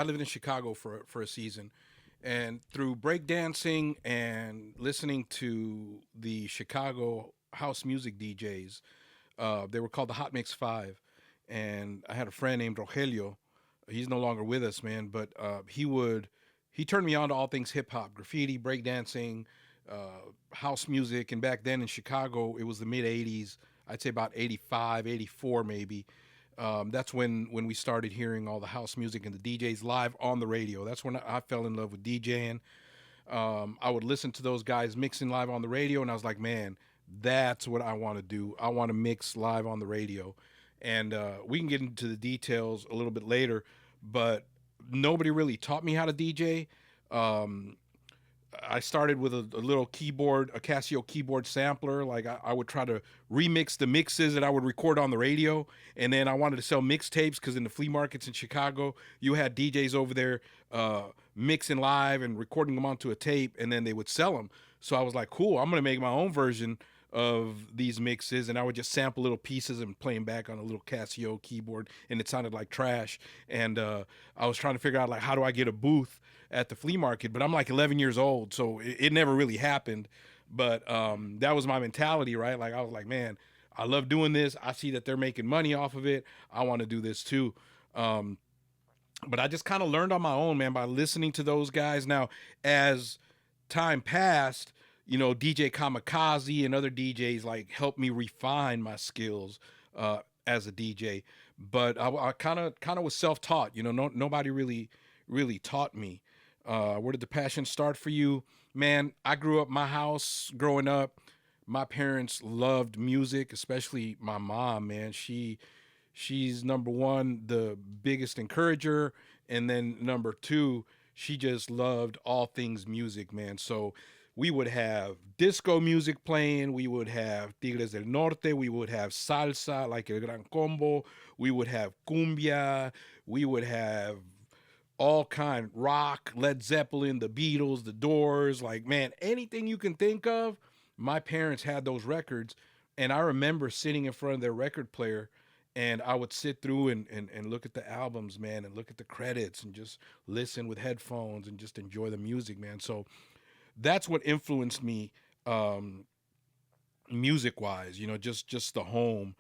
I lived in Chicago for a season, and through breakdancing and listening to the Chicago house music DJs, they were called the Hot Mix Five, and I had a friend named Rogelio. He's no longer with us, man, but he turned me on to all things hip hop, graffiti, breakdancing, house music, and back then in Chicago, it was the mid '80s. I'd say about 85, 84 maybe. That's when we started hearing all the house music and the DJs live on the radio. That's when I fell in love with DJing. I would listen to those guys mixing live on the radio, and I was like, man, that's what I want to do. I want to mix live on the radio, and we can get into the details a little bit later. But nobody really taught me how to DJ. Um, I started with a little keyboard, a Casio keyboard sampler. Like I would try to remix the mixes that I would record on the radio, and then I wanted to sell mixtapes because in the flea markets in Chicago, you had DJs over there mixing live and recording them onto a tape, and then they would sell them. So I was like, cool, I'm gonna make my own version of these mixes, and I would just sample little pieces and play them back on a little Casio keyboard, and it sounded like trash. And I was trying to figure out like how do I get a booth at the flea market, but I'm like 11 years old, so it never really happened. But that was my mentality, right? Like I was like, man, I love doing this. I see that they're making money off of it. I want to do this too. Um, but I just kind of learned on my own, man, by listening to those guys. Now, as time passed, DJ Kamikaze and other DJs like helped me refine my skills as a DJ. But I kind of was self taught. Nobody really taught me. Where did the passion start for you, man? I grew up my house growing up. My parents loved music, especially my mom. Man, she's number one, the biggest encourager, and then number two, she just loved all things music, man. So we would have disco music playing, we would have Tigres del Norte, we would have salsa like El Gran Combo, we would have cumbia, we would have all kind rock, Led Zeppelin, the Beatles, the Doors, like man, anything you can think of. My parents had those records, and I remember sitting in front of their record player, and I would sit through and look at the albums, man, and look at the credits and just listen with headphones and just enjoy the music, man. So that's what influenced me music wise, just the home.